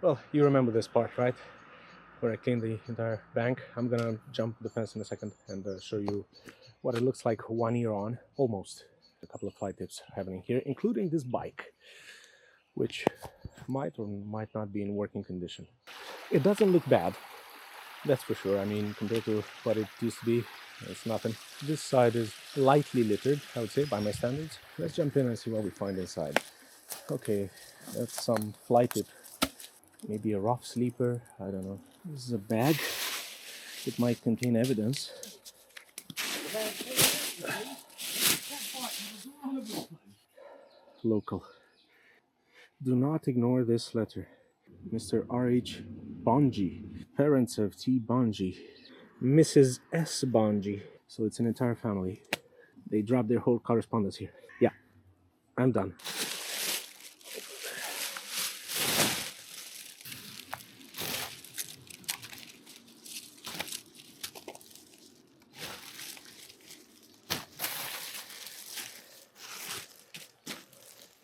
Well, you remember this part, right? Where I cleaned the entire bank. I'm gonna jump the fence in a second and show you what it looks like 1 year on, almost. A couple of fly tips happening here, including this bike, which might or might not be in working condition. It doesn't look bad, that's for sure. I mean, compared to what it used to be, it's nothing. This side is lightly littered, I would say, by my standards. Let's jump in and see what we find inside. Okay, that's some fly tip. Maybe a rough sleeper, I don't know. This is a bag. It might contain evidence. Local. Do not ignore this letter. Mr. R.H. Bonji, parents of T. Bonji, Mrs. S. Bonji. So it's an entire family. They dropped their whole correspondence here. Yeah, I'm done.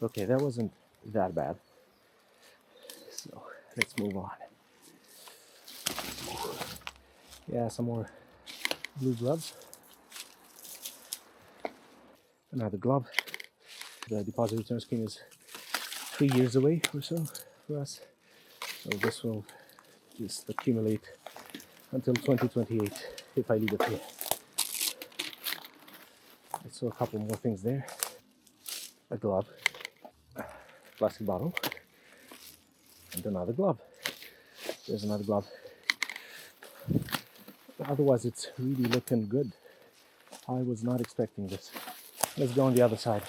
Okay, that wasn't that bad. So let's move on. Yeah, some more blue gloves. Another glove. The deposit return scheme is 3 years away or so for us. So this will just accumulate until 2028 if I leave it here. I saw a couple more things there. A glove, plastic bottle, and another glove. There's another glove. Otherwise, it's really looking good. I was not expecting this. Let's go on the other side.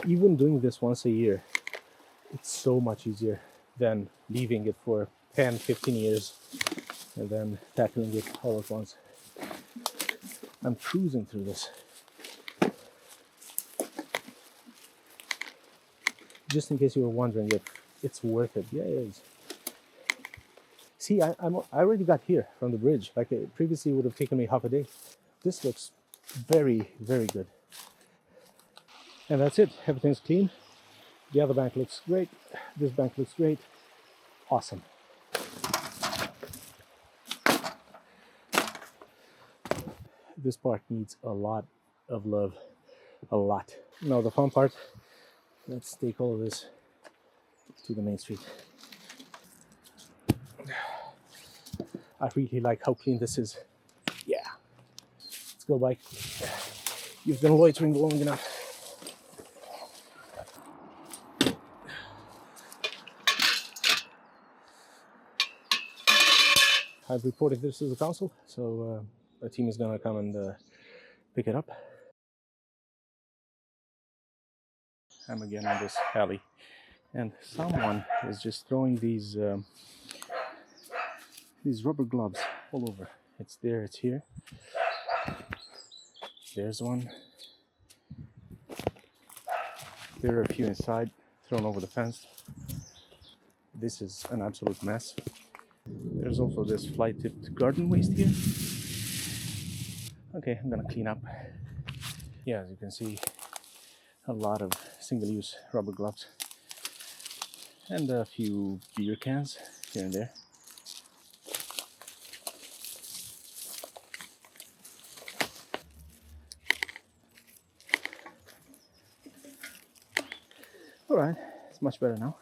Even doing this once a year, it's so much easier than leaving it for 10, 15 years and then tackling it all at once. I'm cruising through this. Just in case you were wondering if it's worth it. Yeah, it is. See, I already got here from the bridge. Like previously it would have taken me half a day. This looks very, very good. And that's it. Everything's clean. The other bank looks great. This bank looks great. Awesome. This part needs a lot of love. A lot. Now the fun part, let's take all of this to the main street. I really like how clean this is. Yeah. Let's go, bike. You've been loitering long enough. I've reported this to the council, so a team is gonna come and pick it up. I'm again on this alley, and someone is just throwing these rubber gloves all over. It's there, it's here. There's one. There are a few inside, thrown over the fence. This is an absolute mess. There's also this fly-tipped garden waste here. Okay, I'm gonna clean up. Yeah, as you can see, a lot of single-use rubber gloves and a few beer cans here and there. Alright, it's much better now.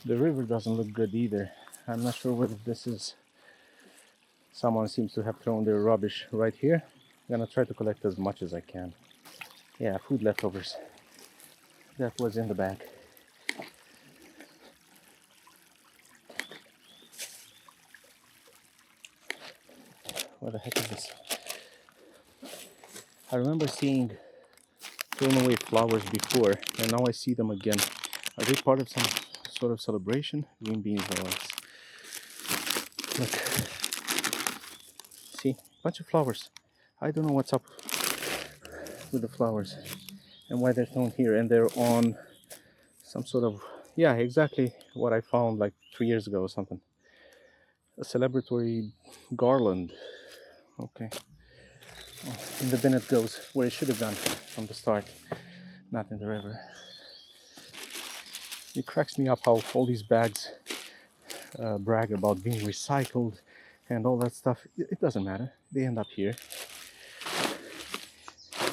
The river doesn't look good either. I'm not sure whether this is... Someone seems to have thrown their rubbish right here. I'm gonna try to collect as much as I can. Yeah, food leftovers. That was in the bag. What the heck is this? I remember seeing thrown away flowers before, and now I see them again. Are they part of some sort of celebration? Green beans or else. Look. See? A bunch of flowers. I don't know what's up with the flowers and why they're thrown here, and they're on some sort of... Yeah, exactly what I found like 3 years ago or something. A celebratory garland. Okay. In the bin it goes, where it should have gone from the start, not in the river. It cracks me up how all these bags brag about being recycled and all that stuff. It doesn't matter. They end up here.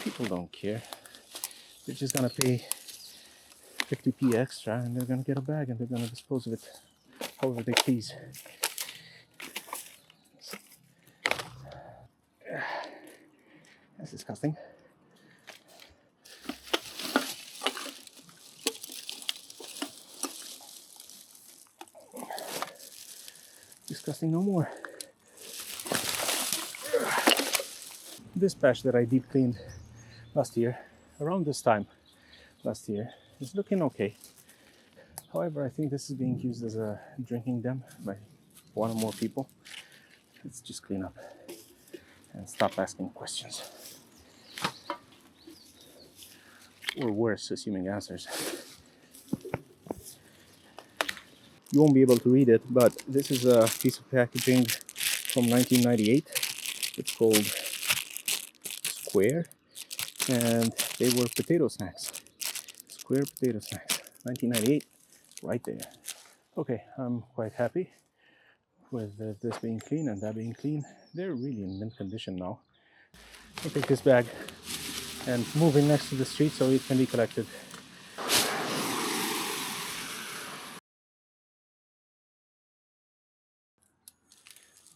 People don't care. They're just gonna pay 50p extra and they're gonna get a bag and they're gonna dispose of it however they please. That's disgusting. Disgusting no more. This patch that I deep cleaned last year, around this time last year, is looking okay. However, I think this is being used as a drinking dam by one or more people. Let's just clean up and stop asking questions. Or worse, assuming answers. You won't be able to read it, but this is a piece of packaging from 1998. It's called Square, and they were potato snacks. Square potato snacks, 1998, right there. Okay, I'm quite happy with this being clean and that being clean. They're really in mint condition now. I'll take this bag and move it next to the street so it can be collected.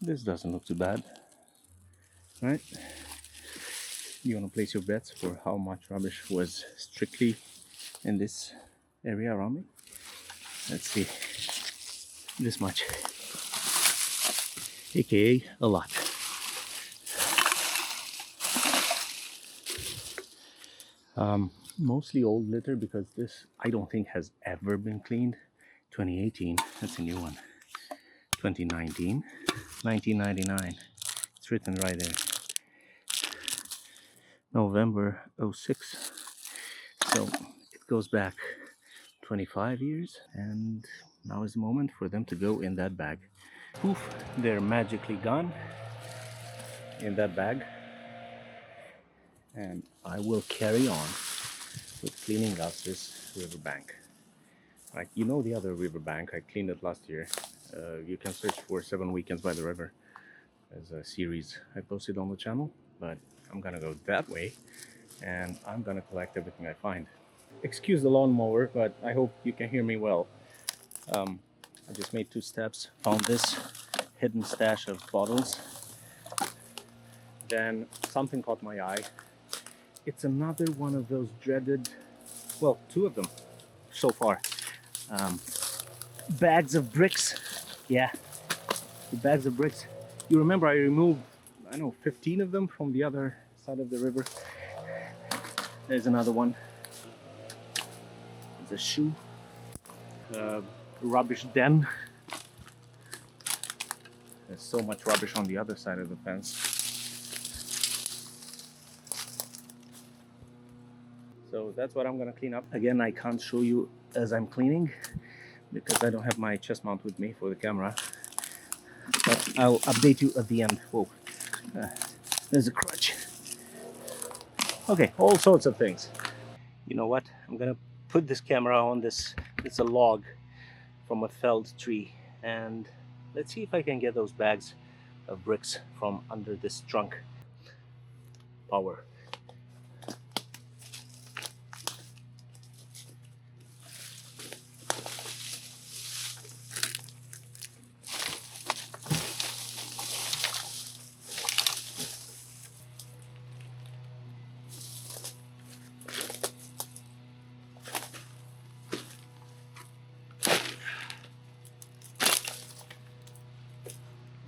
This doesn't look too bad, right? You want to place your bets for how much rubbish was strictly in this area around me? Let's see. This much. AKA a lot. Mostly old litter because this I don't think has ever been cleaned. 2018, that's a new one. 2019, 1999. It's written right there. November 06. So it goes back 25 years, and now is the moment for them to go in that bag. Poof, they're magically gone in that bag, and I will carry on with cleaning up this riverbank. Like, you know, the other riverbank, I cleaned it last year. You can search for 7 Weekends by the River as a series I posted on the channel, but I'm gonna go that way and I'm gonna collect everything I find. Excuse the lawnmower, but I hope you can hear me well. I just made 2 steps, found this hidden stash of bottles. Then something caught my eye. It's another one of those dreaded, well, 2 of them so far. Bags of bricks. Yeah, the bags of bricks. You remember I removed, I don't know, 15 of them from the other side of the river. There's another one. There's a shoe. Rubbish den. There's so much rubbish on the other side of the fence. So that's what I'm gonna clean up. Again, I can't show you as I'm cleaning because I don't have my chest mount with me for the camera. But I'll update you at the end. Whoa, there's a crutch. Okay, all sorts of things. You know what? I'm gonna put this camera on this. It's a log from a felled tree, and let's see if I can get those bags of bricks from under this trunk. Power.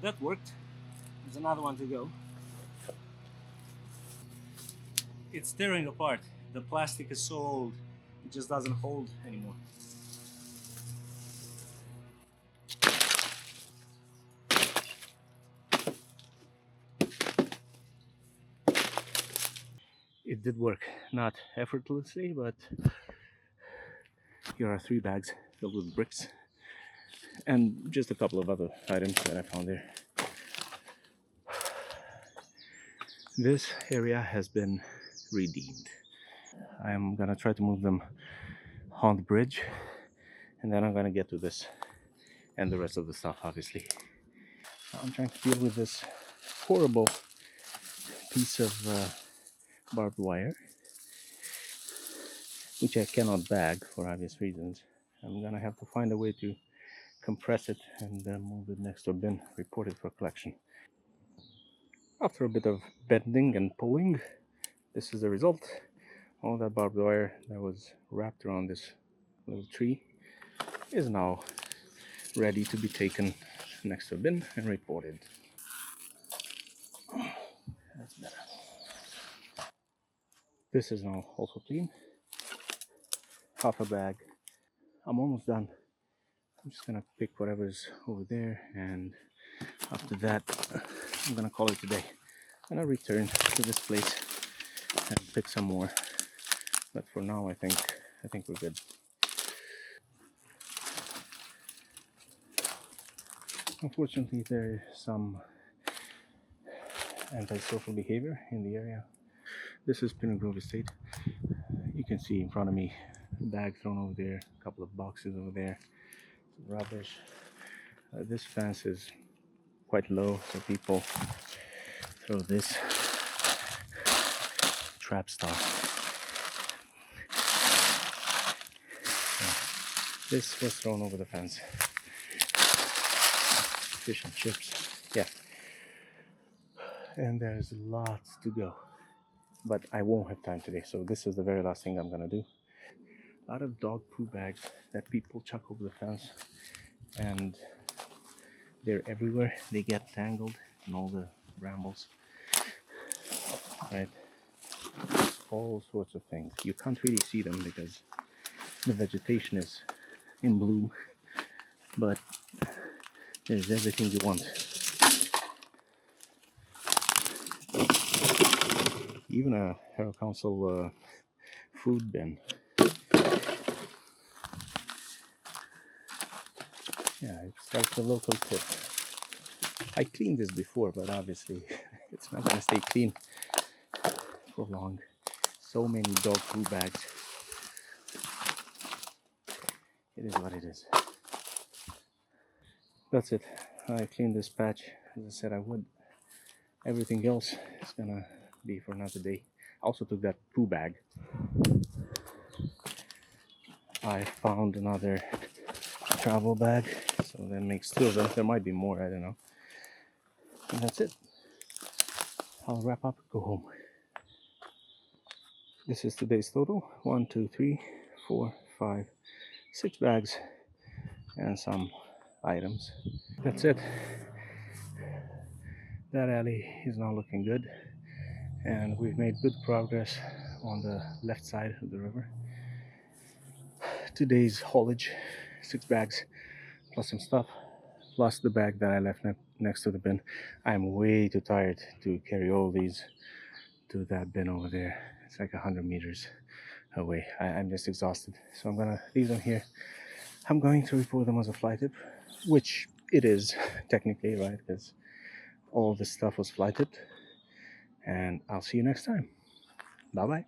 That worked. There's another one to go. It's tearing apart. The plastic is so old, it just doesn't hold anymore. It did work, not effortlessly, but here are 3 bags filled with bricks and just a couple of other items that I found there. This area has been redeemed. I'm gonna try to move them on the bridge, and then I'm gonna get to this and the rest of the stuff, obviously. I'm trying to deal with this horrible piece of barbed wire, which I cannot bag for obvious reasons. I'm gonna have to find a way to compress it and move it next to a bin, report it for collection. After a bit of bending and pulling, this is the result. All that barbed wire that was wrapped around this little tree is now ready to be taken next to a bin and reported. That's better. This is now also clean. Half a bag. I'm almost done. I'm just gonna pick whatever's over there, and after that I'm gonna call it a day. And I'll return to this place and pick some more. But for now I think we're good. Unfortunately, there is some antisocial behavior in the area. This is Pinn Grove Estate. You can see in front of me a bag thrown over there, a couple of boxes over there, rubbish. This fence is quite low, so people throw this trap star. This was thrown over the fence. Fish and chips. Yeah. And there's lots to go. But I won't have time today, so this is the very last thing I'm gonna do. A lot of dog poo bags that people chuck over the fence, and they're everywhere. They get tangled in all the brambles. Right? All sorts of things. You can't really see them because the vegetation is in bloom, but there's everything you want. Even a Harrow Council food bin. Yeah, it's like the local tip. I cleaned this before, but obviously it's not gonna stay clean for long. So many dog food bags. It is what it is. That's it. I cleaned this patch as I said I would. Everything else is gonna be for another day. I also took that poo bag. I found another travel bag, so that makes two of them. There might be more, I don't know. And that's it. I'll wrap up, go home. This is today's total. 1, 2, 3, 4, 5, 6 bags and some items. That's it. That alley is now looking good, and we've made good progress on the left side of the river. Today's haulage, 6 bags plus some stuff, plus the bag that I left next to the bin. I'm way too tired to carry all these to that bin over there. It's like 100 meters away. I'm just exhausted, so I'm gonna leave them here. I'm going to report them as a fly tip, which it is technically, right, because all this stuff was fly tipped. And I'll see you next time. Bye bye.